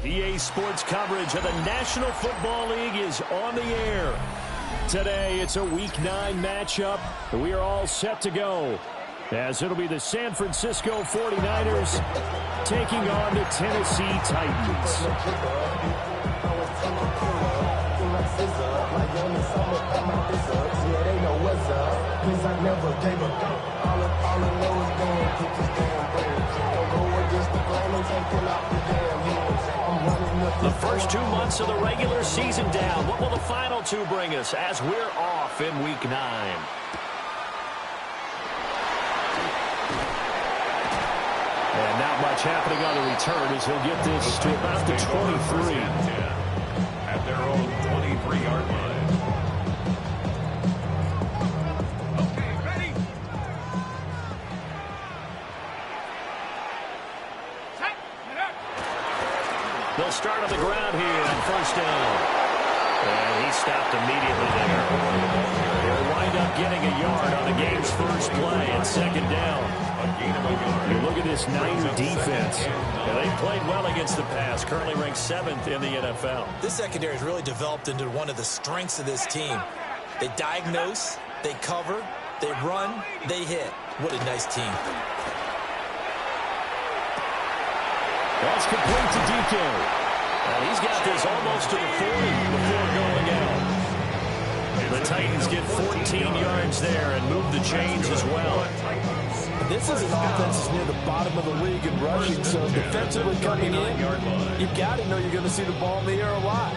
EA Sports coverage of the National Football League is on the air. Today, it's a Week 9 matchup, and we are all set to go, as it'll be the San Francisco 49ers taking on the Tennessee Titans. The first 2 months of the regular season down. What will the final 2 bring us as we're off in Week 9? And not much happening on the return as he'll get this to about the 23. At their own 23-yard line. They'll start on the ground here on first down. And he stopped immediately there. He'll wind up getting a yard on the game's first play and second down. You look at this Niner defense. And they played well against the pass. Currently ranked 7th in the NFL. This secondary has really developed into one of the strengths of this team. They diagnose, they cover, they run, they hit. What a nice team. That's complete to DK. And he's got this almost to the 40 before going out. The Titans get 14 yards there and move the chains as well. This is an offense that's near the bottom of the league in rushing, so defensively coming in, you've got to know you're going to see the ball in the air a lot.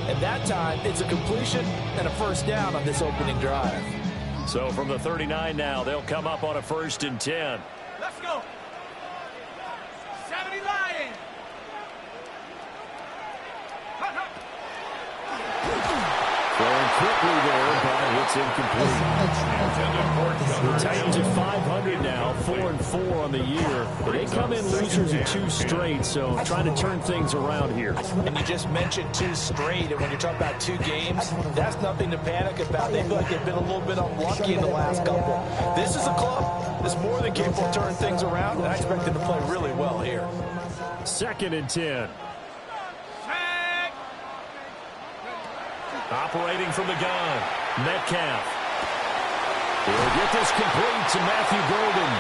And that time, it's a completion and a first down on this opening drive. So from the 39 now, they'll come up on a 1st and 10. Let's go. 70 Lions. Going quickly there, but it's incomplete. The Titans at 500 now, 4-4 on the year. But they come in losers in 2 straight, so trying to turn things around here. And you just mentioned 2 straight, and when you're talking about 2 games, that's nothing to panic about. They feel like they've been a little bit unlucky in the last couple. This is a club that's more than capable of turning things around, and I expect them to play really well here. 2nd and 10. Operating from the gun, Metcalf. He'll get this complete to Matthew Golden.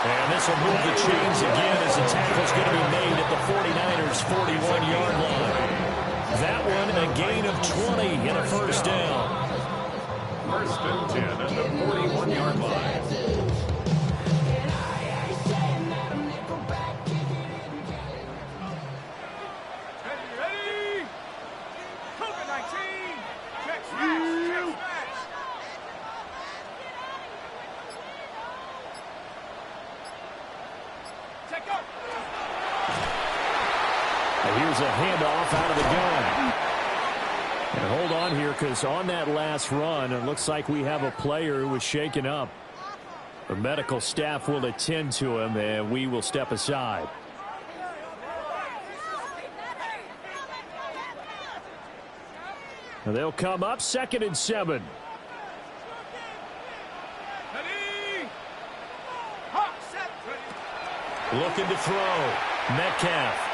And this will move the chains again as the tackle's going to be made at the 49ers' 41-yard line. That one a gain of 20 and a first down. 1st and 10 at the 41-yard line. Here's a handoff out of the gun. And hold on here, because on that last run, it looks like we have a player who was shaken up. The medical staff will attend to him, and we will step aside. And they'll come up 2nd and 7. Looking to throw. Metcalf.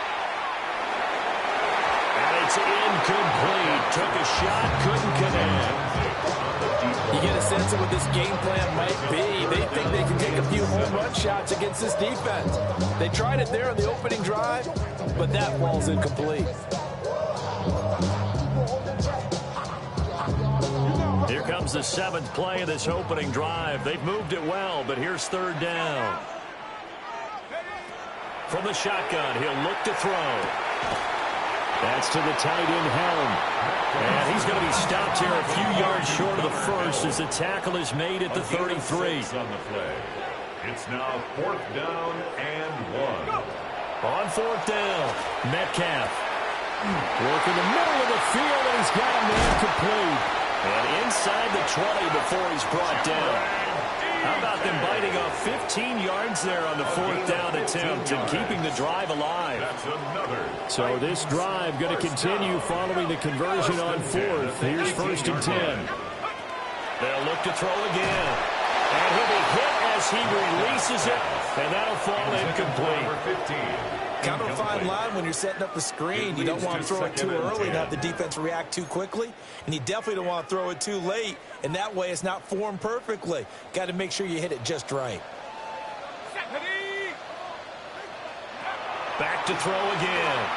And it's incomplete. Took a shot, couldn't connect. You get a sense of what this game plan might be. They think they can take a few home run shots against this defense. They tried it there on the opening drive, but that ball's incomplete. Here comes the 7th play of this opening drive. They've moved it well, but here's 3rd down. From the shotgun, he'll look to throw. That's to the tight end, Helm. And he's going to be stopped here a few yards short of the first as the tackle is made at the 33. On the play. It's now 4th down and 1. On 4th down, Metcalf. Working the middle of the field, and he's got a man complete. And inside the 20 before he's brought down. How about them biting off 15 yards there on the 4th down attempt and keeping the drive alive? So this drive going to continue following the conversion on 4th. Here's 1st and 10. They'll look to throw again. And he'll be hit as he releases it, and that'll fall incomplete. Kind of a fine line when you're setting up a screen. You don't want to throw it too early and have the defense react too quickly. And you definitely don't want to throw it too late. And that way it's not formed perfectly. Got to make sure you hit it just right. Back to throw again.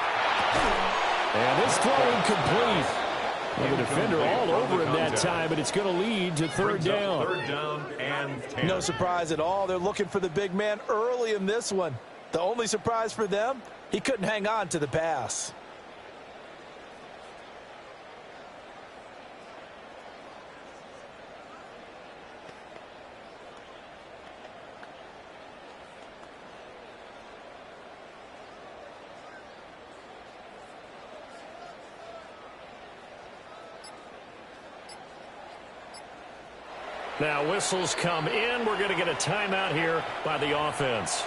And this throw incomplete. Well, the defender all over him that time, but it's going to lead to third down. Third down and 10. No surprise at all. They're looking for the big man early in this one. The only surprise for them, he couldn't hang on to the pass. Now whistles come in. We're going to get a timeout here by the offense.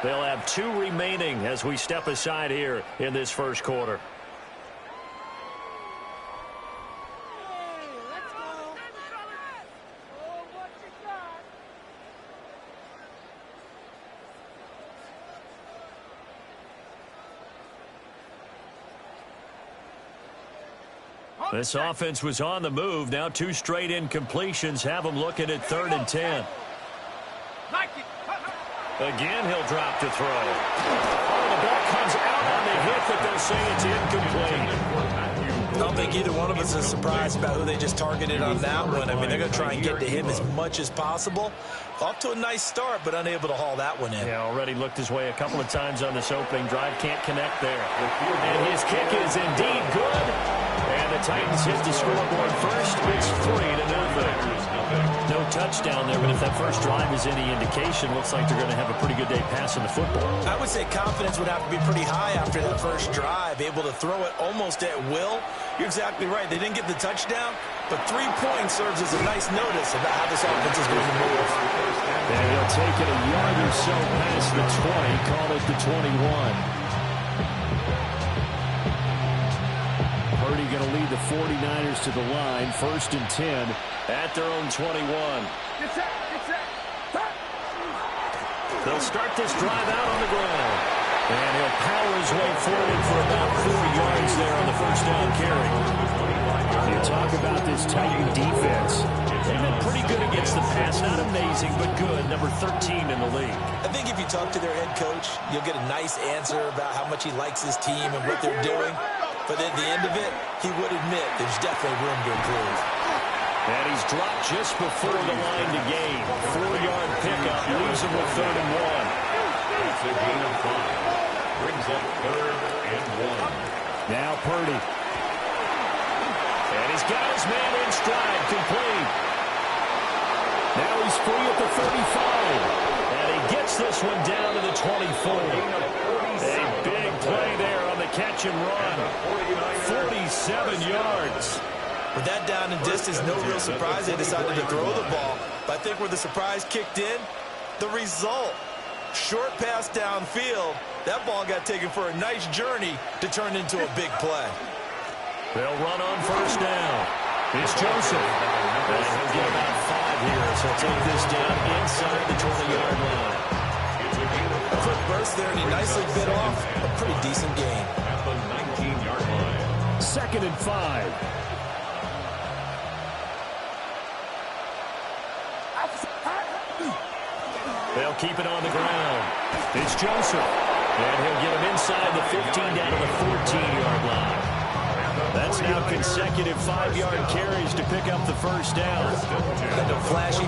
They'll have 2 remaining as we step aside here in this first quarter. This offense was on the move. Now 2 straight incompletions have them looking at 3rd and 10. Again, he'll drop to throw. Oh, the ball comes out on the hit, but they'll say it's incomplete. I don't think either one of us is surprised about who they just targeted on that one. I mean, they're going to try and get to him as much as possible. Off to a nice start, but unable to haul that one in. Yeah, already looked his way a couple of times on this opening drive. Can't connect there. And his kick is indeed good. And the Titans hit the scoreboard first. It's 3-0. No touchdown there, but if that first drive is any indication, looks like they're going to have a pretty good day passing the football. I would say confidence would have to be pretty high after that first drive, able to throw it almost at will. You're exactly right. They didn't get the touchdown, but 3 points serves as a nice notice about how this offense is going to move. And he'll take it a yard or so past the 20, call it the 21. Purdy going to lead the 49ers to the line, 1st and 10 at their own 21. They'll start this drive out on the ground. And he'll power his way forward for about 4 yards there on the first down carry. You talk about this Titan defense. They've been pretty good against the pass. Not amazing, but good. Number 13 in the league. I think if you talk to their head coach, you'll get a nice answer about how much he likes his team and what they're doing. But at the end of it, he would admit there's definitely room to improve. And he's dropped just before the line to gain. 4-yard pickup, leaves him with 3rd and 1. It's a gain of 5. Brings up 3rd and 1. Now Purdy. And he's got his man in stride, complete. Now he's free at the 35. And he gets this one down to the 24. A big play there on the catch and run. 47 yards. With that down and distance, no real surprise they decided to throw the ball. But I think where the surprise kicked in, the result. Short pass downfield. That ball got taken for a nice journey to turn into a big play. They'll run on first down. It's Joseph. And he'll get about 5 here, so he'll take this down inside the 20-yard line. A quick burst there, and he nicely bit off a pretty decent gain. At the 19-yard line. 2nd and 5. They'll keep it on the ground. It's Joseph. And he'll get him inside the 15 down to the 14-yard line. That's now consecutive 5-yard carries to pick up the first down. And the flashy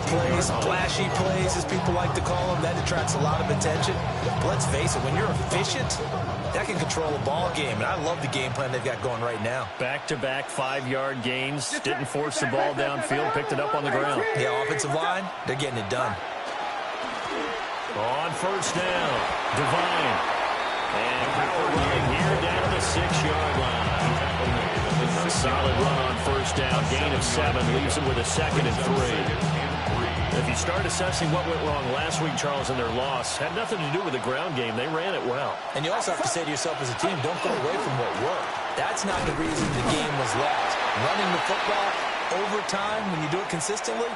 plays, as people like to call them, that attracts a lot of attention. But let's face it, when you're efficient, that can control a ball game. And I love the game plan they've got going right now. Back-to-back 5-yard gains. Didn't force the ball downfield. Picked it up on the ground. Yeah, offensive line, they're getting it done. On first down, Devine. And power running here down to the 6-yard line. A solid run on first down. Gain of 7 leaves him with a 2nd and 3. If you start assessing what went wrong last week, Charles, in their loss, had nothing to do with the ground game. They ran it well. And you also have to say to yourself as a team, don't go away from what worked. That's not the reason the game was lost. Running the football over time, when you do it consistently,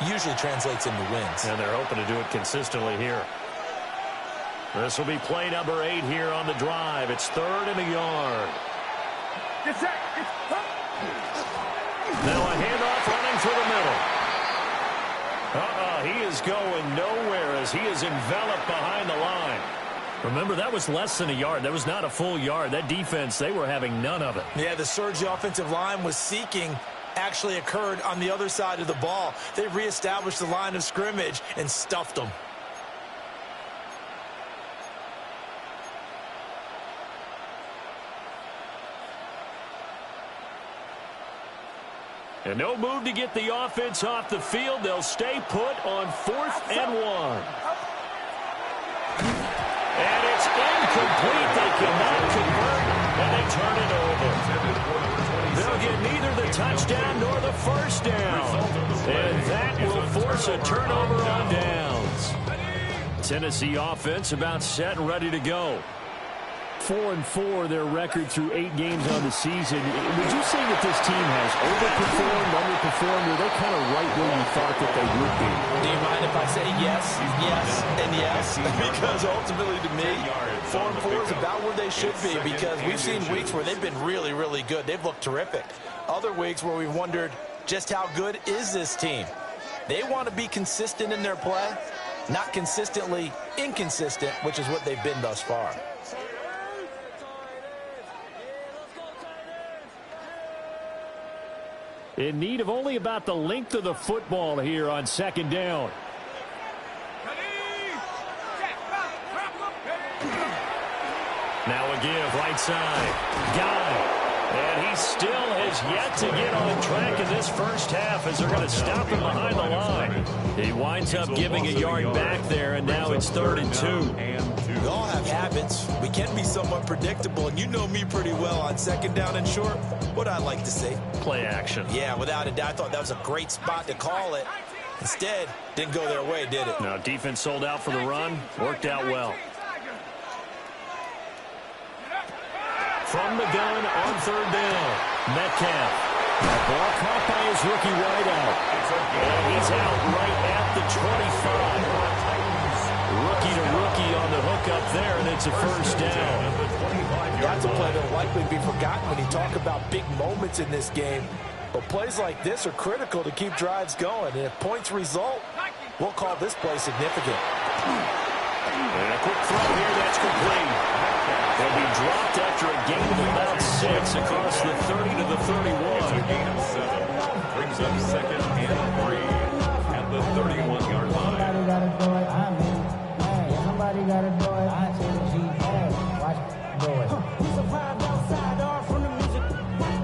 usually translates into wins. And they're hoping to do it consistently here. This will be play number 8 here on the drive. It's 3rd and a yard. Now a handoff running through the middle. He is going nowhere as he is enveloped behind the line. Remember, that was less than a yard. That was not a full yard. That defense, they were having none of it. Yeah, the surge the offensive line was seeking actually occurred on the other side of the ball. They reestablished the line of scrimmage and stuffed them. And no move to get the offense off the field. They'll stay put on 4th and 1. And it's incomplete. They cannot convert, and they turn it over. They'll get neither the touchdown nor the first down. And that will force a turnover on downs. Tennessee offense about set and ready to go. 4-4 their record through 8 games on the season. Would you say that this team has overperformed, underperformed, or they kind of right where you thought that they would be? Do you mind if I say yes, yes, and yes? Because ultimately to me, 4-4 is about where they should be, because we've seen weeks where they've been really, really good. They've looked terrific. Other weeks where we've wondered just how good is this team. They want to be consistent in their play, not consistently inconsistent, which is what they've been thus far. In need of only about the length of the football here on 2nd down. Now a give, right side. Guy. And he still has yet to get on track in this first half as they're going to stop him behind the line. He winds up giving a yard back there, and now it's 3rd and 2. We all have habits. We can be somewhat predictable, and you know me pretty well on 2nd down and short. What I like to say? Play action. Yeah, without a doubt. I thought that was a great spot to call it. Instead, didn't go their way, did it? Now, defense sold out for the run. Worked out well. From the gun on 3rd down, Metcalf. That ball caught by his rookie wideout. And he's out right at the 25. Rookie to rookie on the hook up there, and it's a first down. That's a play that will likely be forgotten when you talk about big moments in this game. But plays like this are critical to keep drives going. And if points result, we'll call this play significant. And a quick throw here, that's complete. They'll be dropped after a gain of about 6 across the 30 to the 31. Gain of 7 brings up 2nd and 3 at the 31-yard line. Somebody got to do it. I'm in. Hey, somebody got to do it. I say the G. Hey, watch do it. He's a vibe outside, all from the music. Hey,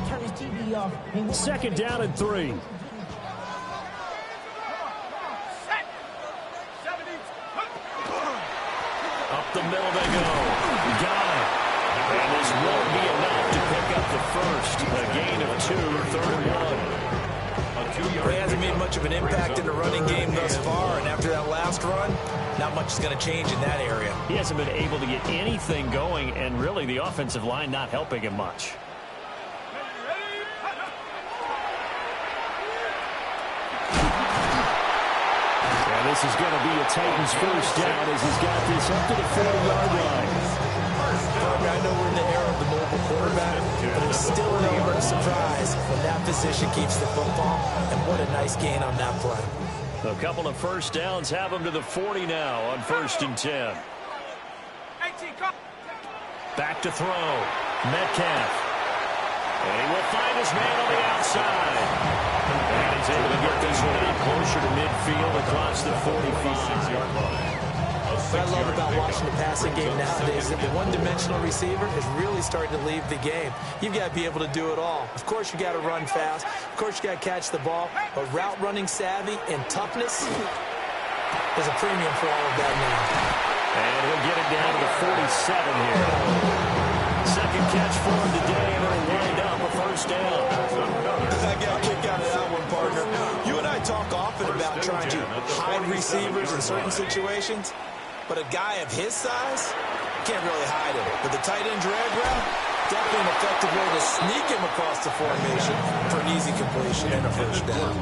turn his TV off. 2nd down and 3. Up the middle they go. Got it. And this won't be enough to pick up the first. A gain of 2, 3rd and 1. He hasn't made much of an impact in the running game thus far, and after that last run, not much is going to change in that area. He hasn't been able to get anything going, and really the offensive line not helping him much. This is going to be a Titans first down as he's got this up to the 40-yard line. I know we're in the era of the mobile quarterback, but it's still an element of surprise when that position keeps the football, and what a nice gain on that play. A couple of first downs have him to the 40 now on 1st and 10. Back to throw. Metcalf. And he will find his man on the outside. And he's able to get this one out closer to midfield across the 45-yard line. What I love about watching the passing game nowadays is that the one-dimensional receiver is really starting to leave the game. You've got to be able to do it all. Of course, you got to run fast. Of course, you got to catch the ball. But route running savvy and toughness is a premium for all of that now. And he'll get it down to the 47 here. Second catch for him today, and it'll wind up a first down. I got a kick out of that one, partner. You and I talk often about trying to hide receivers in certain situations, but a guy of his size can't really hide it. With the tight end drag route, definitely an effective way to sneak him across the formation for an easy completion and a first down.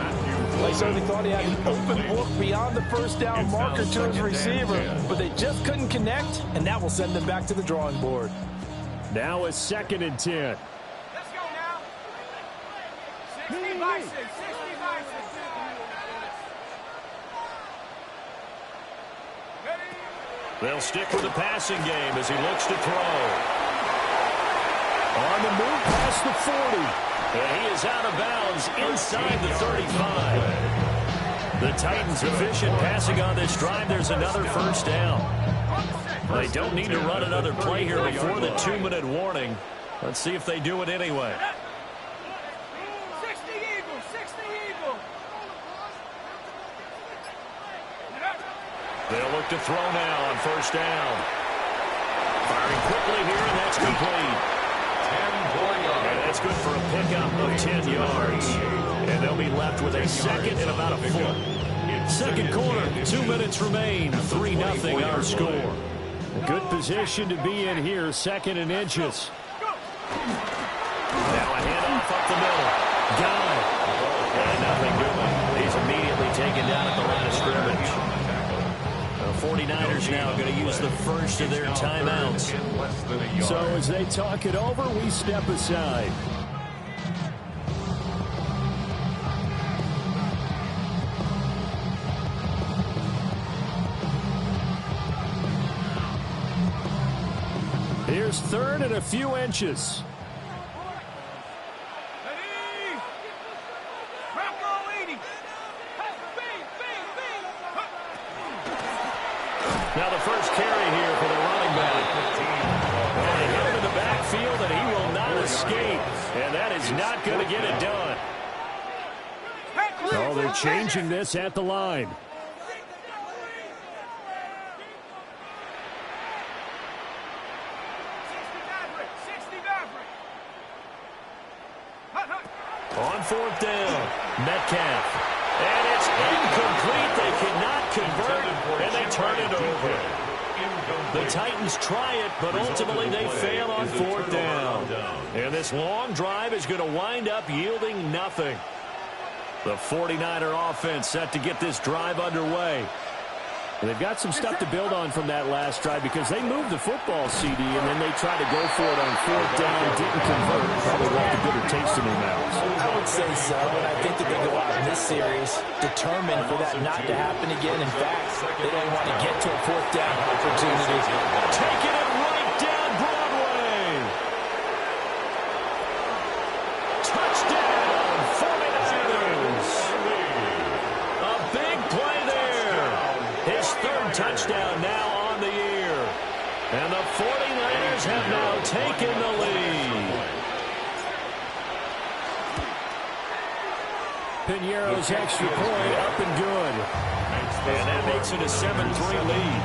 They certainly thought he had an open look beyond the first down marker to his receiver, but they just couldn't connect, and that will send them back to the drawing board. Now a 2nd and 10. Let's go now. 60 by 6, 60 by 6. They'll stick with the passing game as he looks to throw. On the move past the 40. And he is out of bounds inside the 35. The Titans efficient passing on this drive. There's another first down. They don't need to run another play here before the 2-minute warning. Let's see if they do it anyway. 60 Eagles, 60 Eagles. They'll look to throw now on first down. Firing quickly here, and that's complete. And that's good for a pickup of 10 yards. And they'll be left with a 2nd and about a foot. Second quarter, 2 minutes remain. 3-0 our score. A good position to be in here, 2nd and inches. Now a handoff up the middle. Guy. And nothing doing. He's immediately taken down at the line of scrimmage. The 49ers now going to use the first of their timeouts. So as they talk it over, we step aside. Here's 3rd and a few inches. Now the first carry here for the running back. And they hit him in the backfield, and he will not escape. And that is not going to get it done. Oh, they're changing this at the line. On 4th down, Metcalf. And it's incomplete. They cannot convert, and they turn it over. The Titans try it, but ultimately they fail on 4th down. And this long drive is going to wind up yielding nothing. The 49er offense set to get this drive underway. They've got some stuff to build on from that last drive because they moved the football, CD, and then they tried to go for it on 4th down, didn't convert, probably left a bitter taste in their mouths. I would say so, and I think that they go out in this series determined for that not to happen again. In fact, they don't want to get to a 4th down opportunity. Taking it right down Broadway. Touchdown, 49ers. A big play there. His 3rd touchdown now on the year. And the 49ers have now taken the lead. Piñeiro's extra point up and good. And that makes it a 7-3 lead.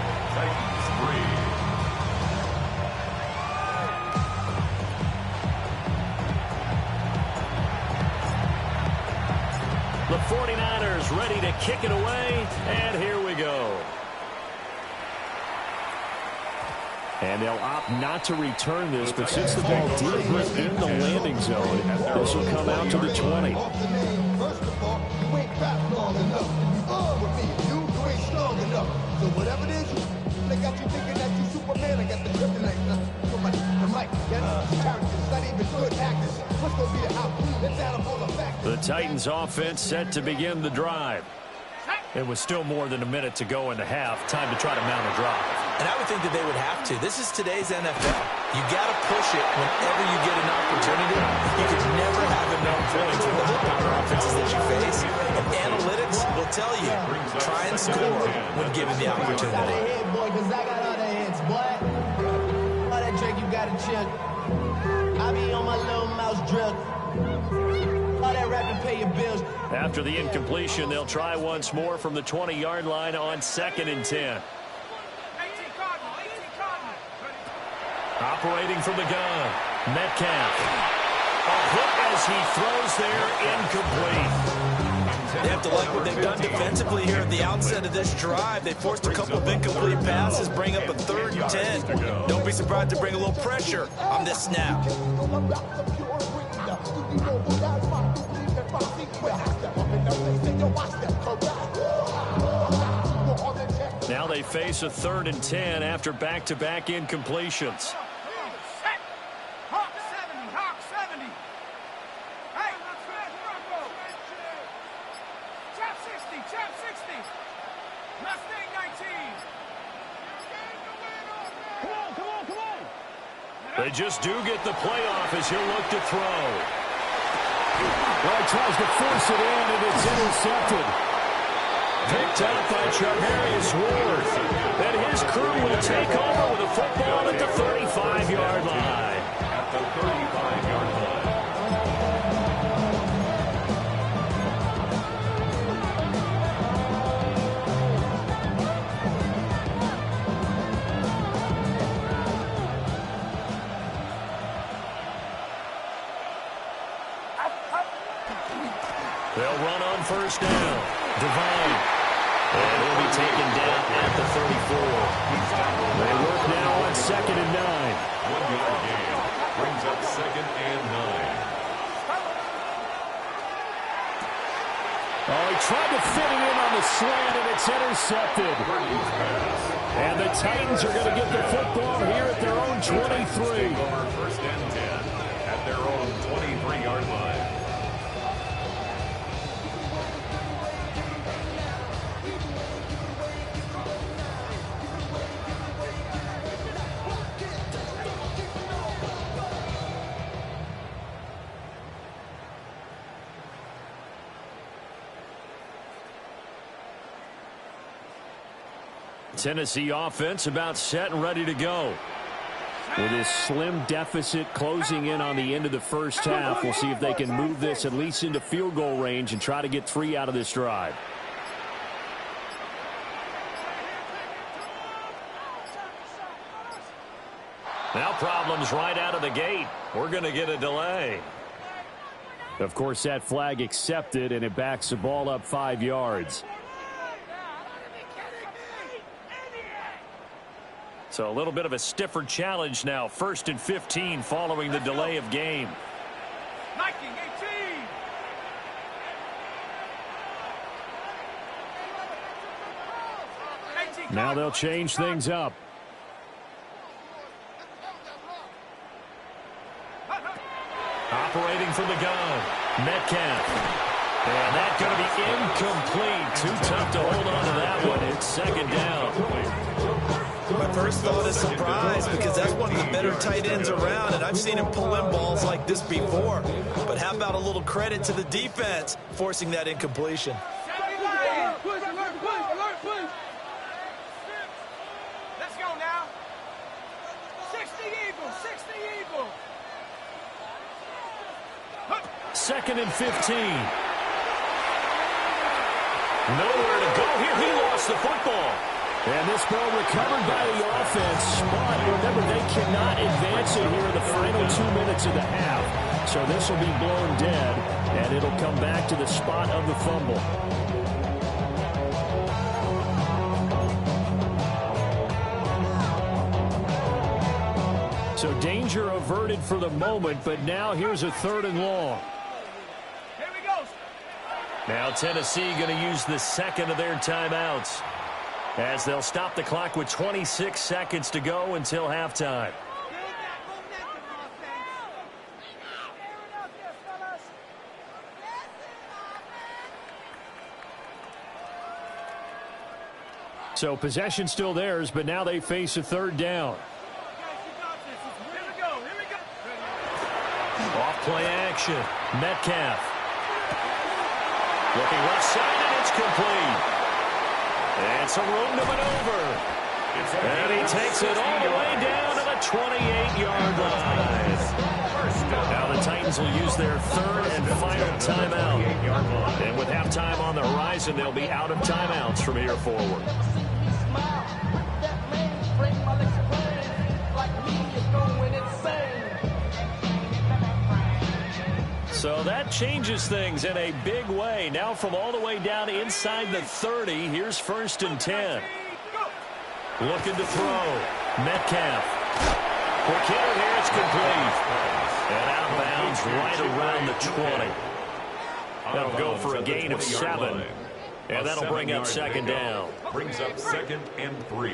The 49ers ready to kick it away, and here we go. And they'll opt not to return this, but since the ball did hit in the landing zone, this will come out to the 20. First of all, you ain't fast long enough. With me, you ain't strong enough. So whatever it is, they got you thinking that you Superman. I got the kryptonite. So much, the mic, that's characters, not even good actors. What's going to be the outcome? It's out of all the factors. The Titans offense set to begin the drive. It was still more than a minute to go in the half. Time to try to mount a drive. And I would think that they would have to. This is today's NFL. You got to push it whenever you get an opportunity. You can never have enough points with the high-power offenses that you face. And analytics will tell you, try and score when given the opportunity. Got a head, boy, because I got other heads, boy. All that Drake, you got to chill. I be on my little mouse drill. All that rapping, pay your bills. After the incompletion, they'll try once more from the 20-yard line on 2nd and 10. Operating from the gun, Metcalf. A hit as he throws there, incomplete. They have to like what they've done defensively here at the outset of this drive. They forced a couple of incomplete passes, bring up a 3rd and 10. Don't be surprised to bring a little pressure on this snap. Now they face a 3rd and 10 after back-to-back incompletions. Set. Hawk 70. Hawk 70. Hey, Chap 60. Chap 60. Mustang 19. Come on. They just do get the playoff as he'll look to throw. Well, he tries to force it in, and it's intercepted. Picked up by Charvarius Ward. And his crew will take over with a football at the 35-yard line. At the 35-yard line. They'll run on first down. Divine. And he'll be taken down at the 34. They work now on 2nd and 9. 1-yard gain. Brings up 2nd and 9. Oh, he tried to fit it in on the slant, and it's intercepted. And the Titans are going to get the football here at their own 23. Over 1st and 10 at their own 23-yard line. Tennessee offense about set and ready to go. With this slim deficit closing in on the end of the first half, we'll see if they can move this at least into field goal range and try to get 3 out of this drive. Now problems right out of the gate. We're going to get a delay. Of course, that flag accepted, and it backs the ball up 5 yards. So a little bit of a stiffer challenge now. 1st and 15 following the delay of game. Nike 18. Now they'll change things up. Operating from the gun. Metcalf. And that's going to be incomplete. Too tough to hold on to that one. It's 2nd down. My first thought is surprise, because that's one of the better tight ends around, and I've seen him pull in balls like this before. But how about a little credit to the defense forcing that incompletion? Let's go now. 60 Eagles. 60 Eagles. 2nd and 15. Nowhere to go here. He lost the football. And this ball recovered by the offense. But remember, they cannot advance it here in the final 2 minutes of the half. So this will be blown dead, and it'll come back to the spot of the fumble. So danger averted for the moment, but now here's a 3rd and long. Here we go. Now Tennessee going to use the 2nd of their timeouts, as they'll stop the clock with 26 seconds to go until halftime. So possession still theirs, but now they face a 3rd down. Off play action. Metcalf. Looking left side, and it's complete. And some room to maneuver. And he takes it all the way down to the 28-yard line. Now the Titans will use their 3rd and final timeout. And with halftime on the horizon, they'll be out of timeouts from here forward. So that changes things in a big way. Now from all the way down inside the 30, here's 1st and 10. Looking to throw. Metcalf. Quick hitter here, it's complete. And out of bounds right around the 20. They'll go for a gain of 7. And that'll bring up second down. Brings up 2nd and 3.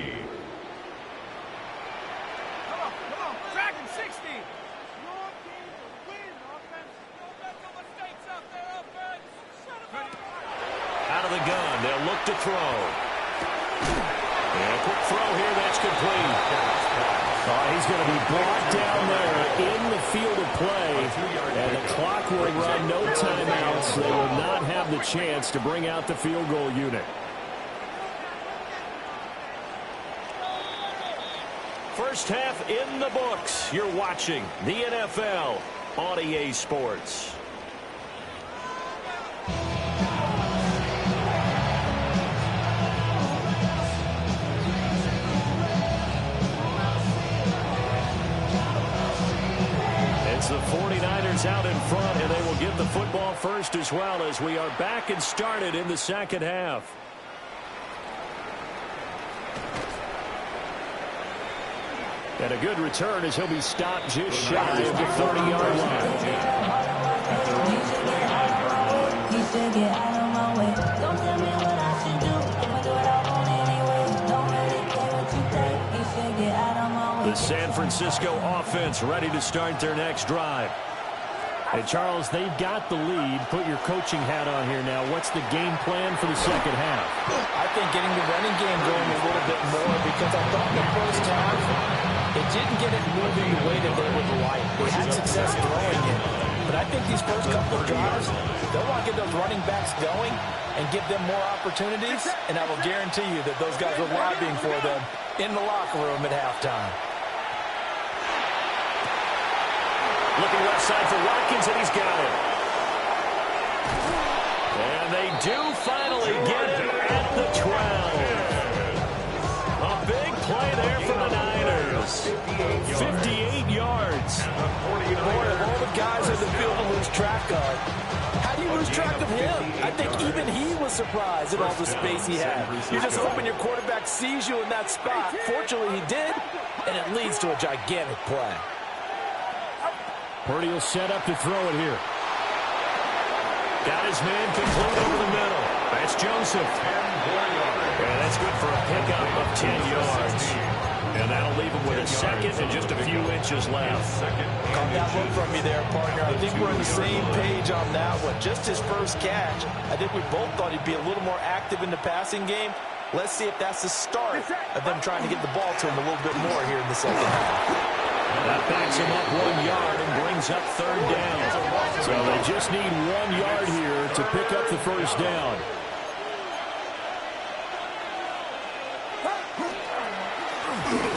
Come on. Dragon 60. Your team will win, offense. Don't make no mistakes out there, offense. Out of the gun, they'll look to throw. And a quick throw here, that's complete. He's going to be brought down there in the field of play, and the clock will run, no timeouts. They will not have the chance to bring out the field goal unit. First half in the books. You're watching the NFL on EA Sports. It's the 49ers out in front, and they will get the football first as well as we are back and started in the second half. And a good return as he'll be stopped just shy of the 30-yard line. He should get out of my way. Don't tell me what I should do. I'ma do it all on anyway. Don't really care what you think. He should get out of my way. The San Francisco offense ready to start their next drive. And Charles, they've got the lead. Put your coaching hat on here now. What's the game plan for the second half? I think getting the running game going a little bit more, because I thought the first half, it didn't get it moving the way that they would like. They had success throwing it. But I think these first couple of drives, they'll want to get those running backs going and give them more opportunities. And I will guarantee you that those guys are lobbying for them in the locker room at halftime. Looking left side for Watkins, and he's got it. And they do finally get him at the 12. A big play there for the Niners. 58 yards. Boy, of all the guys in the field to lose track of, how do you lose track of him? I think even he was surprised at all the space he had. You're just hoping your quarterback sees you in that spot. Fortunately, he did, and it leads to a gigantic play. Purdy will set up to throw it here. Got his man complete over the middle. That's Joseph. And that's good for a pickup of 10 yards. And that'll leave him with a second and just a few inches left. Caught that look from me there, partner. I think we're on the same page on that one. Just his first catch. I think we both thought he'd be a little more active in the passing game. Let's see if that's the start of them trying to get the ball to him a little bit more here in the second half. That backs him up 1 yard and brings up third down. So they just need 1 yard here to pick up the first down.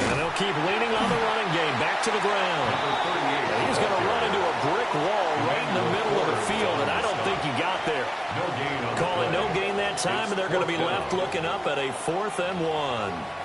And they'll keep leaning on the running game. Back to the ground. And he's going to run into a brick wall right in the middle of the field, and I don't think he got there. Calling no gain that time, and they're going to be left looking up at a 4th and 1.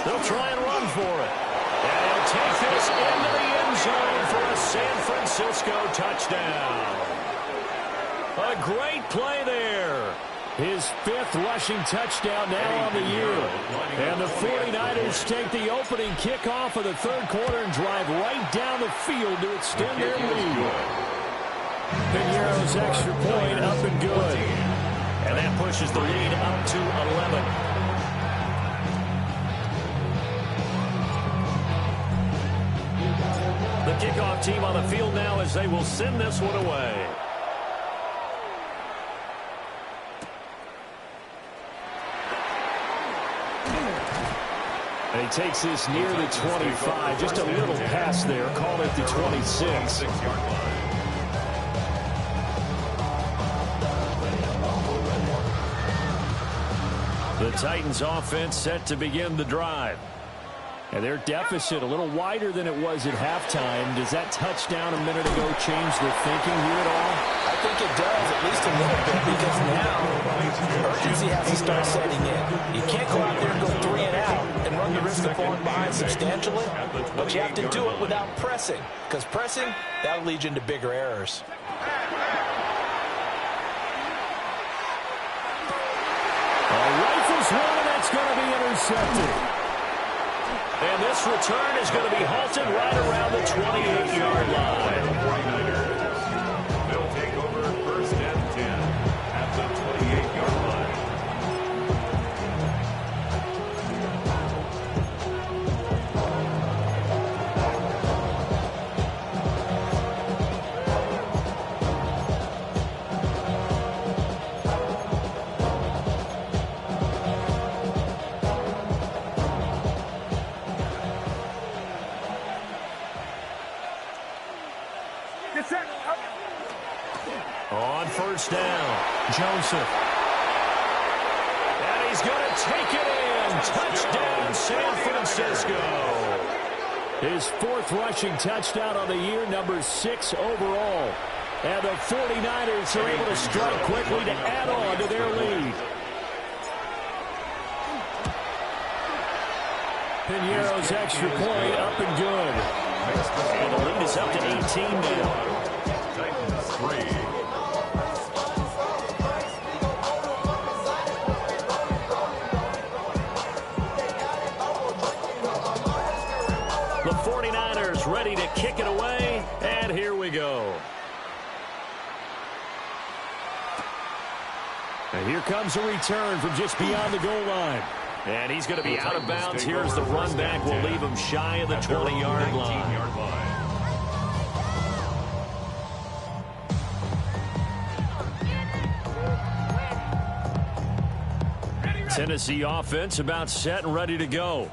They'll try and run for it. And he'll take this into the end zone for a San Francisco touchdown. A great play there. His 5th rushing touchdown now on the year. And the 49ers take the opening kickoff of the third quarter and drive right down the field to extend their lead. Pinheiro's extra point up and good. And that pushes the lead up to 11. The kickoff team on the field now as they will send this one away. And he takes this near the 25. Just a little pass there. Call it the 26. The Titans offense set to begin the drive. And their deficit a little wider than it was at halftime. Does that touchdown a minute ago change their thinking here at all? I think it does, at least a little bit, because now urgency has to start setting in. You can't go out there and go 3 and out and run the risk of falling behind substantially, but you have to do it without pressing, because pressing, that'll lead you into bigger errors. Rifles one, and that's going to be intercepted. And this return is going to be halted right around the 28-yard line. They'll take over first and 10 at the 28-yard line. On first down, Joseph. And he's going to take it in. Touchdown, San Francisco. His fourth rushing touchdown on the year, number 6 overall. And the 49ers are able to strike quickly to add on to their lead. Piñeiro's extra point up and good. And the lead is up to 18 now. Titans 3. The 49ers ready to kick it away, and here we go. And here comes a return from just beyond the goal line. And he's going to be out of bounds. Here's the run back. We'll leave him shy of the 20-yard line. Tennessee offense about set and ready to go.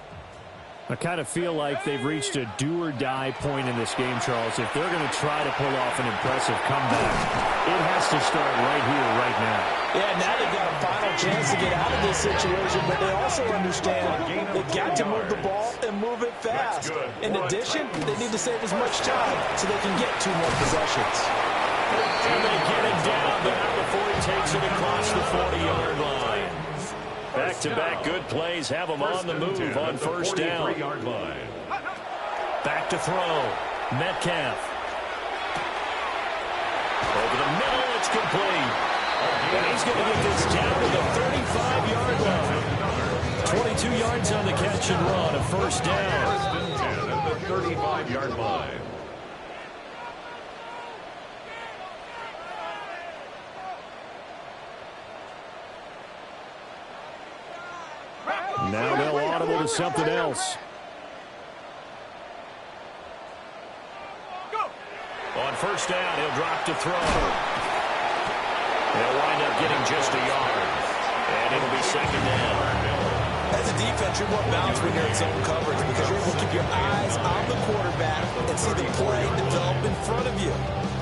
I kind of feel like they've reached a do-or-die point in this game, Charles. If they're going to try to pull off an impressive comeback, it has to start right here, right now. Yeah, now they've got a final chance to get out of this situation, but they also understand they've got to move the ball and move it fast. In addition, they need to save as much time so they can get 2 more possessions. And they get it down there before he takes it across the 40-yard line. Back-to-back good plays have them on the move on first down. Back to throw. Metcalf. Over the middle, it's complete. And he's going to get this down to the 35-yard line. 22 yards on the catch and run, a first down. First and 10 at the 35-yard line. Now they'll audible to something else. On first down, he'll drop to throw. They'll wind up getting just a yard. And it'll be second down. As a defense, you're more balanced when you're in zone coverage because you're able to keep your eyes on the quarterback and see the play develop in front of you.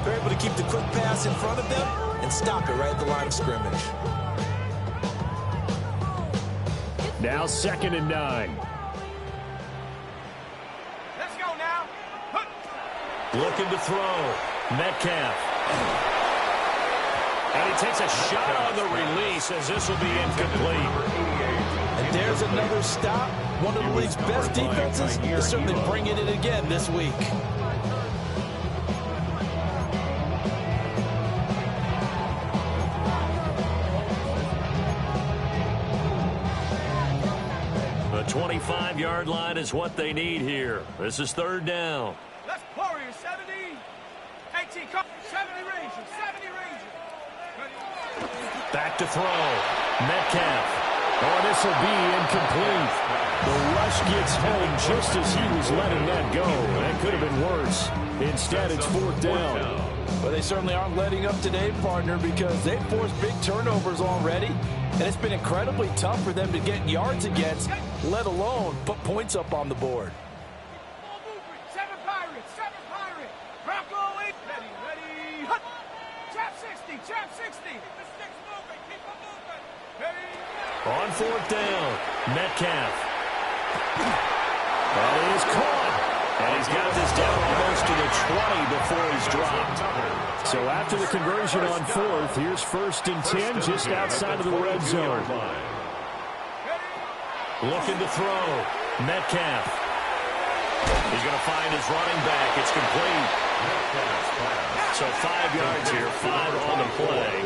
They're able to keep the quick pass in front of them and stop it right at the line of scrimmage. Now second and 9. Let's go now. Looking to throw. Metcalf. And he takes a shot on the release as this will be incomplete. And there's another stop. One of the league's best defenses is certainly bringing it again this week. The 25-yard line is what they need here. This is third down. Let's Warriors 70. 18, 70 Rangers, 70 Rangers. Back to throw. Metcalf. Oh, this will be incomplete. The rush gets home just as he was letting that go. That could have been worse. Instead, it's fourth down. But they certainly aren't letting up today, partner, because they've forced big turnovers already. And it's been incredibly tough for them to get yards against, let alone put points up on the board. Ball movement. 7 Pirates, 7 Pirates. Bronco 8. Ready. Hut. Trap 60, trap 60. Keep the sticks moving, keep them moving. Ready. On fourth down, Metcalf. That is caught. And he's got this down almost to the 20 before he's dropped. So after the conversion on fourth, here's first and 10 just outside of the red zone. Looking to throw. Metcalf. He's going to find his running back. It's complete. So 5 yards here, 5 on the play.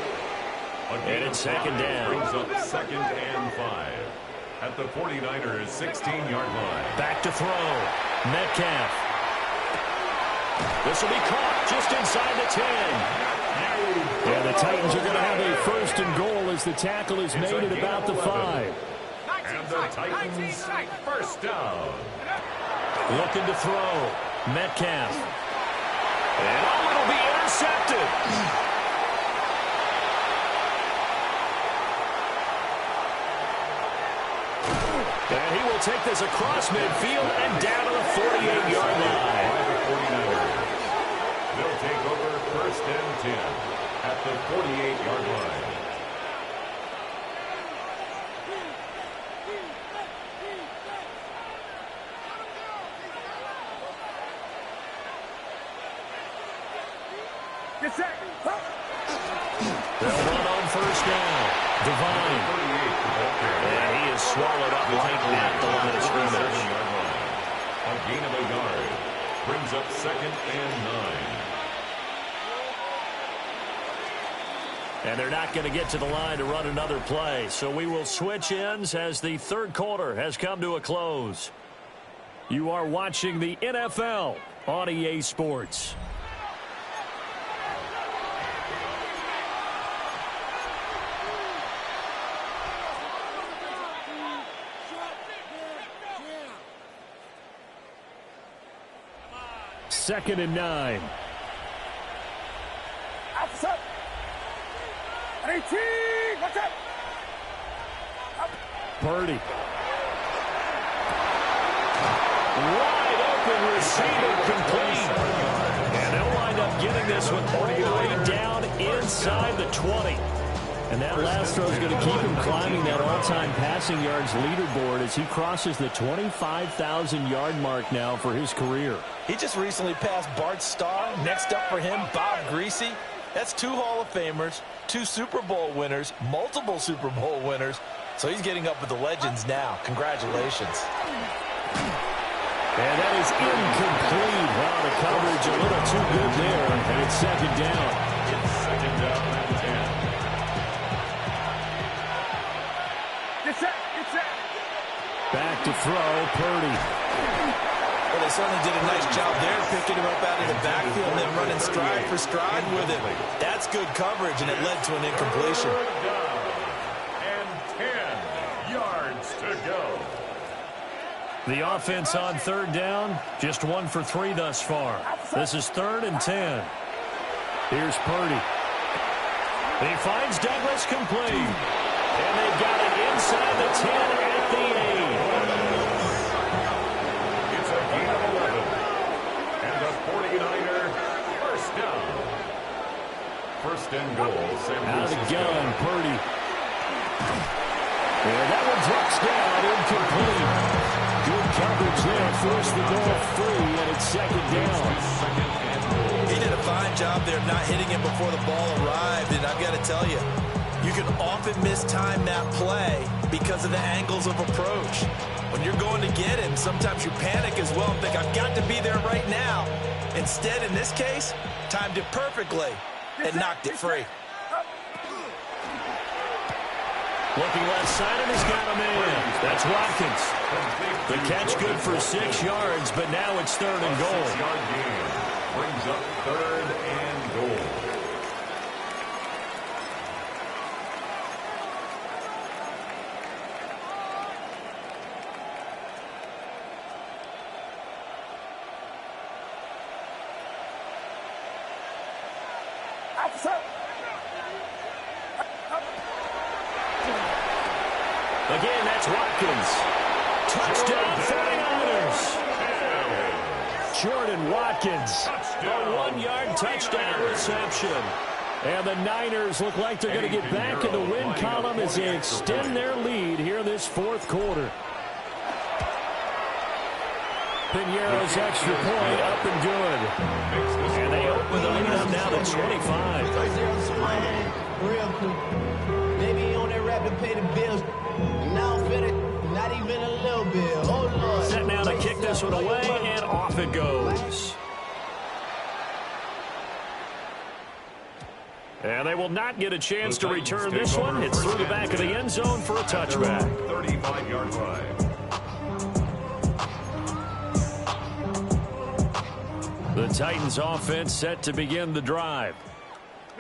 And it's second down. Brings up second and 5 at the 49ers' 16-yard line. Back to throw. Metcalf. This will be caught just inside the 10. Yeah, the Titans are going to have a first and goal as the tackle is made at about the 5. And the Titans first down. Looking to throw. Metcalf. And it'll be intercepted. And he will take this across midfield and down to the 48-yard line. They'll take over first and 10 at the 48-yard line. They'll run on first down. Devine. And he is swallowed up right at the line of scrimmage. A gain of a yard. Brings up second and 9. And they're not going to get to the line to run another play. So we will switch ends as the third quarter has come to a close. You are watching the NFL on EA Sports. Second and 9. Outside. 18. Watch out. Purdy. Wide open receiver complete. And they'll wind up getting this one all the way down inside the 20. And that last throw is going to keep him climbing that all-time passing yards leaderboard as he crosses the 25,000-yard mark now for his career. He just recently passed Bart Starr. Next up for him, Bob Greasy. That's 2 Hall of Famers, 2 Super Bowl winners, multiple Super Bowl winners. So he's getting up with the legends now. Congratulations. And that is incomplete. Wow, the coverage a little too good there. And it's second down. It's second down and 10. Back to throw, Purdy. Well, they certainly did a nice job there, picking him up out of the backfield and then running stride for stride with him. That's good coverage, and it led to an incompletion. Third down and 10 yards to go. The offense on third down, just 1 for 3 thus far. This is 3rd and 10. Here's Purdy. He finds Douglas complete. And they've got it inside the 10 at the 8. It's a gain of 11. And the 49er first down. First and goal, San Francisco. Out of the gun, Purdy. And that one drops down, incomplete. Good coverage there, forced the ball free, and it's second down. He did a fine job there not hitting him before the ball arrived, and I've got to tell you, you can often mistime that play because of the angles of approach. When you're going to get him, sometimes you panic as well and think, I've got to be there right now. Instead, in this case, timed it perfectly and knocked it free. Looking left side, and he's got a man. That's Watkins. The catch good for 6 yards, but now it's 3rd and goal. 6-yard gain brings up 3rd and goal. Again, that's Watkins. Touchdown, 49ers. Jordan Watkins, a 1-yard touchdown reception. And the Niners look like they're going to get back in the win column as they extend their lead here in this 4th quarter. Piñeiro's extra point up and good. And they open the lead up now to 25. Real quick. Baby on that rap to pay the bills. And now I'm finna, not even a little bit. Oh, Lord. this one away, and off it goes. And they will not get a chance to return this one. It's through the back of the end zone for a touchback. 35-yard line. The Titans offense set to begin the drive.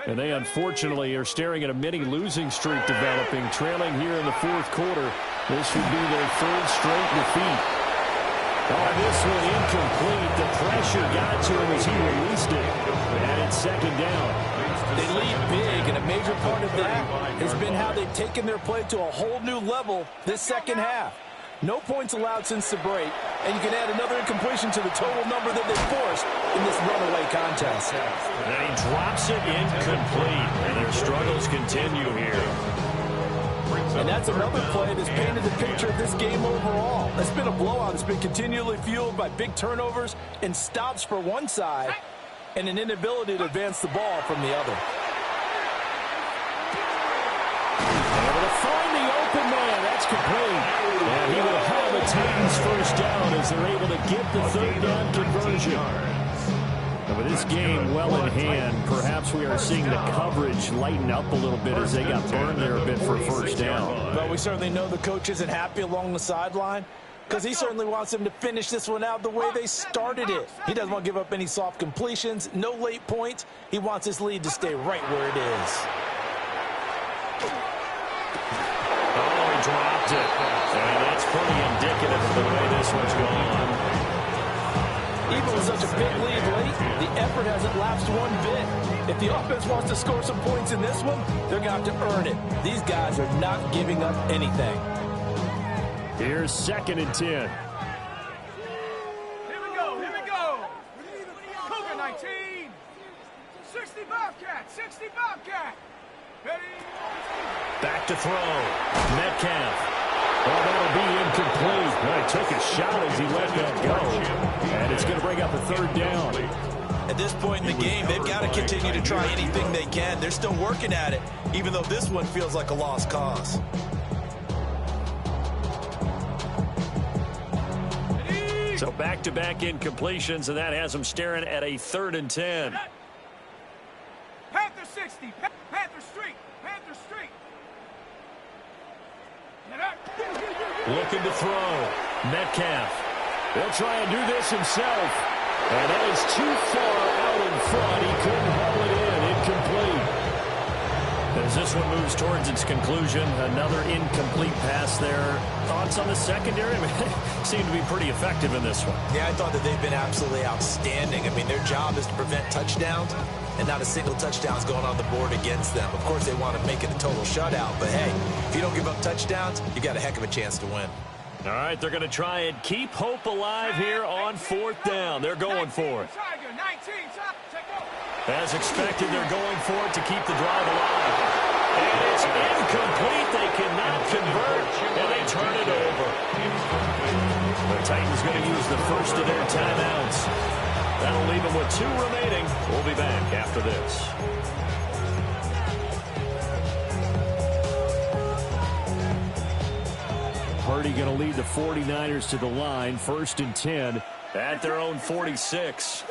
And they unfortunately are staring at a mini losing streak developing, trailing here in the fourth quarter. This would be their third straight defeat. Oh, this one incomplete. The pressure got to him as he released it. And it's second down. They lead big, and a major part of that has been how they've taken their play to a whole new level this second half. No points allowed since the break, and you can add another incompletion to the total number that they forced in this runaway contest. And he drops it incomplete, and their struggles continue here. And that's another play that's painted the picture of this game overall. It's been a blowout. It's been continually fueled by big turnovers and stops for one side and an inability to advance the ball from the other. Able to find the open man. That's complete. And he will have the Titans first down as they're able to get the third down conversion. And with this game well in hand, perhaps we are seeing the coverage lighten up a little bit as they got burned there a bit for a first down. But we certainly know the coach isn't happy along the sideline because he certainly wants them to finish this one out the way they started it. He doesn't want to give up any soft completions, no late points. He wants his lead to stay right where it is. Oh, he dropped it. And that's pretty indicative of the way this one's gone. Even with such a big lead late, the effort hasn't lapsed one bit. If the offense wants to score some points in this one, they're going to have to earn it. These guys are not giving up anything. Here's 2nd and 10. Here we go, here we go. Cougar 19. 60 Bobcat, 60 Bobcat. Ready? Back to throw. Metcalf. Well, that'll be incomplete. Well, he took a shot as he let that go. And it's going to bring up a third down. At this point in the game, they've got to continue to try anything they can. They're still working at it, even though this one feels like a lost cause. So back-to-back incompletions, and that has them staring at a 3rd and 10. Panther 60, Panther Street, Panther Street. Looking to throw. Metcalf. He'll try and do this himself. And that is too far out in front. He couldn't haul it in. Incomplete. As this one moves towards its conclusion, another incomplete pass there. Thoughts on the secondary? I mean, they seem to be pretty effective in this one. Yeah, I thought that they've been absolutely outstanding. I mean, their job is to prevent touchdowns, and not a single touchdown's going on the board against them. Of course, they want to make it a total shutout, but hey, if you don't give up touchdowns, you got a heck of a chance to win. All right, they're going to try and keep hope alive here on 4th down. They're going for it. As expected, they're going for it to keep the drive alive. And it's incomplete. They cannot convert, and they turn it over. The Titans going to use the first of their timeouts. That'll leave them with 2 remaining. We'll be back after this. Purdy going to lead the 49ers to the line. 1st and 10 at their own 46.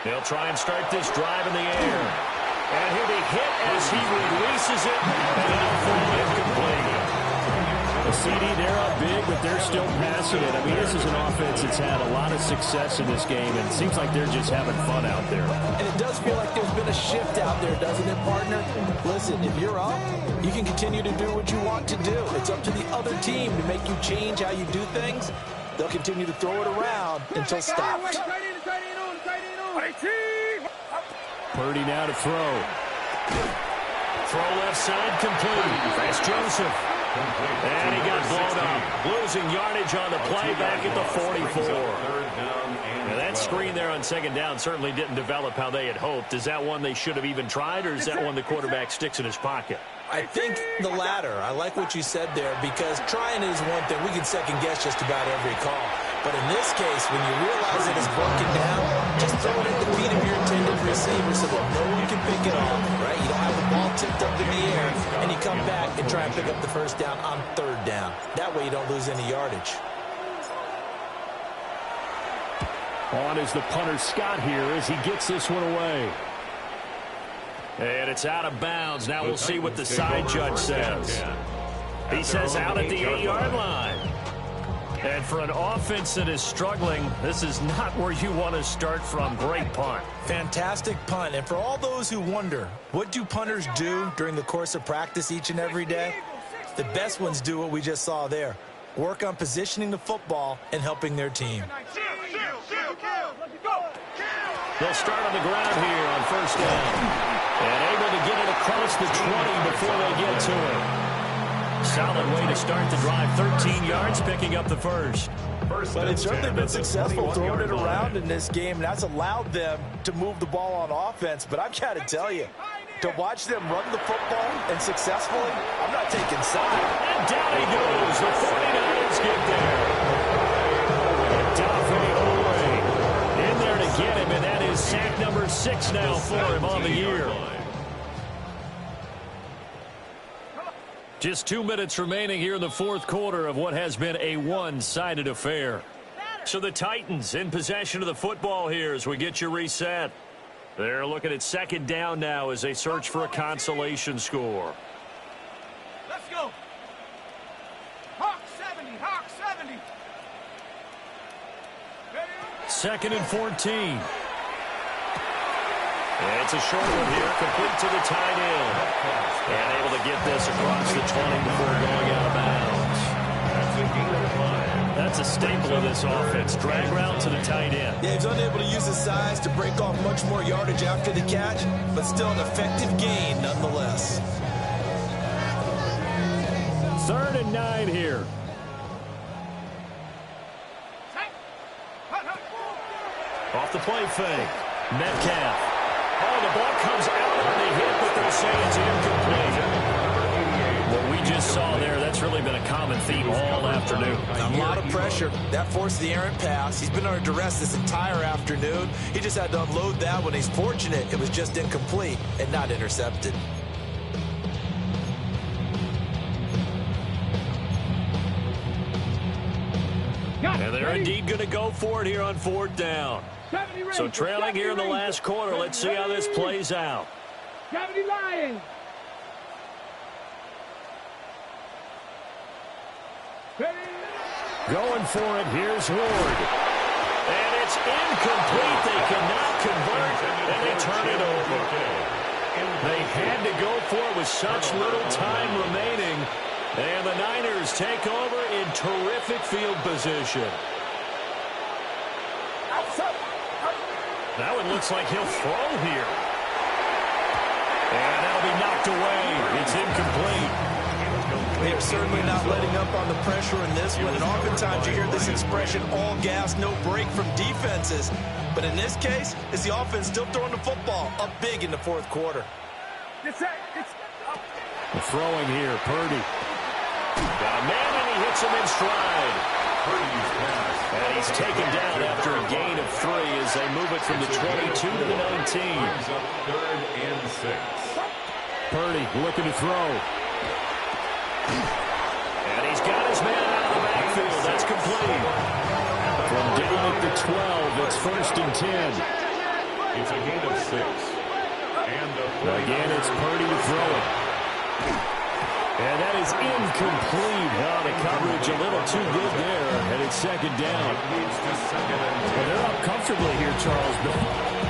They'll try and start this drive in the air. And he'll be hit as he releases it. And that'll fall incomplete. The CD, they're up big, but they're still passing it. I mean, this is an offense that's had a lot of success in this game, and it seems like they're just having fun out there. And it does feel like there's been a shift out there, doesn't it, partner? Listen, if you're up, you can continue to do what you want to do. It's up to the other team to make you change how you do things. They'll continue to throw it around until stopped. Purdy now to throw. Throw left side complete. That's Joseph. And he got blown up. Losing yardage on the play back at the 44. Now that screen there on 2nd down certainly didn't develop how they had hoped. Is that one they should have even tried, or is that one the quarterback sticks in his pocket? I think the latter. I like what you said there, because trying is one thing. We can second guess just about every call. But in this case, when you realize it is broken down, just throw it at the feet of your intended receiver so that no one can pick it off, right? You don't have the ball tipped up in the air, and you come back and try and pick up the first down on third down. That way you don't lose any yardage. On is the punter Scott here as he gets this one away. And it's out of bounds. Now we'll see what the side judge says. He says out at the 8-yard line. And for an offense that is struggling, this is not where you want to start from. Great punt. Fantastic punt. And for all those who wonder, what do punters do during the course of practice each and every day? The best ones do what we just saw there. Work on positioning the football and helping their team. They'll start on the ground here on first down. And able to get it across the 20 before they get to it. Solid way to start the drive. 13 yards, picking up the first. But it's certainly been successful throwing it around in this game, and that's allowed them to move the ball on offense. But I've got to tell you, to watch them run the football and successfully, I'm not taking side. And down he goes. The 49ers get there. Dafe in there to get him, and that is sack number 6 now for him on the year. Just 2 minutes remaining here in the fourth quarter of what has been a one-sided affair. So the Titans in possession of the football here as we get you reset. They're looking at second down now as they search for a consolation score. Let's go. Hawk 70, Hawk 70. Second and 14. It's a short one here, complete to the tight end. And able to get this across the 20 before going out of bounds. That's a staple of this offense. Drag route to the tight end. Yeah, he's unable to use his size to break off much more yardage after the catch, but still an effective gain nonetheless. 3rd and 9 here. Off the play fake. Metcalf. Oh, the ball comes out on the hit, but they'll say it's incomplete. What we just saw there, that's really been a common theme all afternoon. A lot of pressure. That forced the errant pass. He's been under duress this entire afternoon. He just had to unload that one. He's fortunate it was just incomplete and not intercepted. And they're indeed going to go for it here on 4th down. So trailing here in the last quarter. Let's see how this plays out. Lions. Going for it. Here's Ward. And it's incomplete. They cannot convert, and they turn it over. They had to go for it with such little time remaining. And the Niners take over in terrific field position. That one looks like he'll throw here. And that'll be knocked away. It's incomplete. They're certainly not letting up on the pressure in this one. And oftentimes you hear this expression, all gas, no break from defenses. But in this case, it's the offense still throwing the football up big in the fourth quarter. The throwing here, Purdy. Got a man, and he hits him in stride. And he's taken down after a gain of 3 as they move it from the 22 to the 19. 3rd and 6. Purdy looking to throw. And he's got his man out of the backfield. That's complete. From down at the 12, it's 1st and 10. It's a gain of 6. And again, it's Purdy to throw it. And that is incomplete. Oh, the coverage a little too good there. And it's second down. Well, they're up comfortably here, Charles. But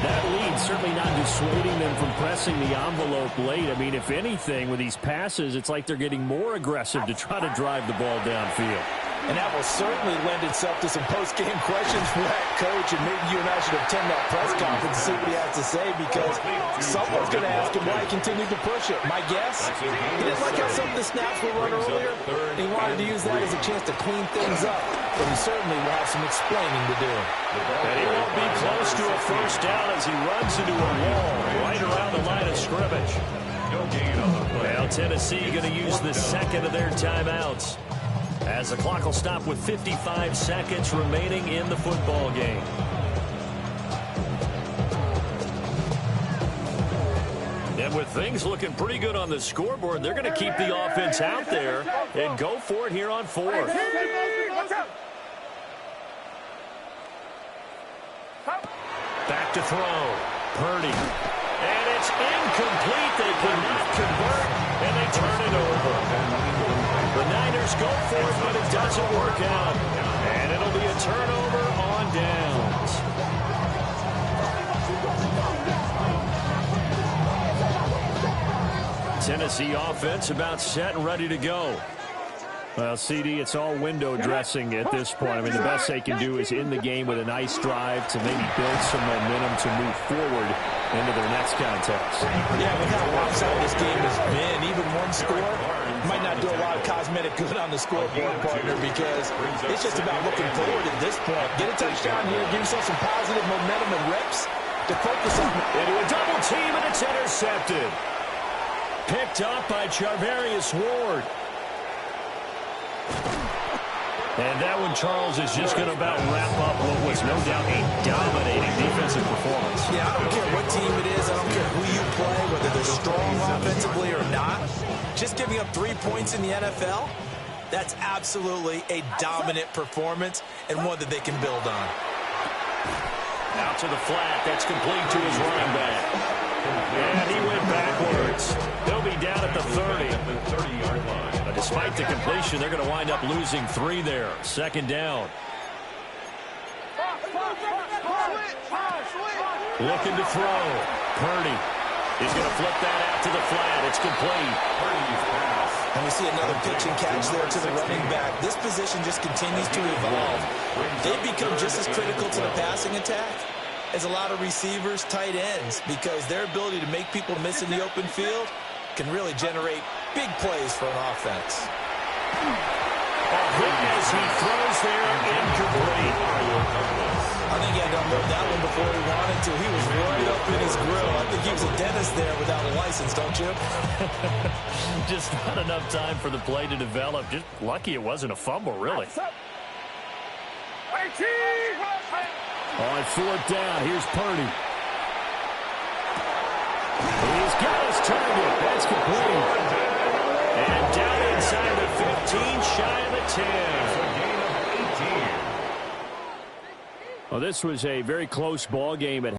that lead certainly not dissuading them from pressing the envelope late. I mean, if anything, with these passes, it's like they're getting more aggressive to try to drive the ball downfield. And that will certainly lend itself to some post-game questions for that coach, and maybe you and I should attend that press conference and see what he has to say, because someone's going to ask him why he continued to push it. My guess, he didn't like how some of the snaps were run earlier, and he wanted to use that as a chance to clean things up, but he certainly will have some explaining to do. And he won't be close to a first down as he runs into a wall right around the line of scrimmage. no gain on the play. Well, Tennessee going to use the second of their timeouts. As the clock will stop with 55 seconds remaining in the football game. And with things looking pretty good on the scoreboard, they're going to keep the offense out there and go for it here on fourth. Back to throw. Purdy. And it's incomplete. They cannot convert, and they turn it over. The Niners go for it, but it doesn't work out. And it'll be a turnover on downs. Tennessee offense about set and ready to go. Well, CD, it's all window dressing at this point. I mean, the best they can do is in the game with a nice drive to maybe build some momentum to move forward into their next contest. Yeah, with how lopsided this game has been, even one score might not do a lot of cosmetic good on the scoreboard, partner, because it's just about looking forward at this point. Get a touchdown here, give yourself some positive momentum and reps to focus on. Into a double team, and it's intercepted. Picked up by Charvarius Ward. And that one, Charles, is just going to about wrap up what was no doubt a dominating defensive performance. Yeah, I don't care what team it is. I don't care who you play, whether they're strong offensively or not. Just giving up 3 points in the NFL, that's absolutely a dominant performance and one that they can build on. Out to the flat. That's complete to his running back. And he went backwards. They'll be down at the 30. But despite the completion, they're going to wind up losing 3 there. Second down. Looking to throw. Purdy. He's going to flip that out to the flat. It's complete. And we see another pitch and catch there to the running back. This position just continues to evolve. They've become just as critical to the passing attack as a lot of receivers, tight ends, because their ability to make people miss in the open field can really generate big plays for an offense. As he throws there, incomplete. I think he had to unload that one before he wanted to. He was right up in his grill. I think he was a dentist there without a license, don't you? Just not enough time for the play to develop. Just lucky it wasn't a fumble, really. On fourth down, here's Purdy. He's got his target. That's complete. And down inside the 15, shy of the 10. Well, this was a very close ball game at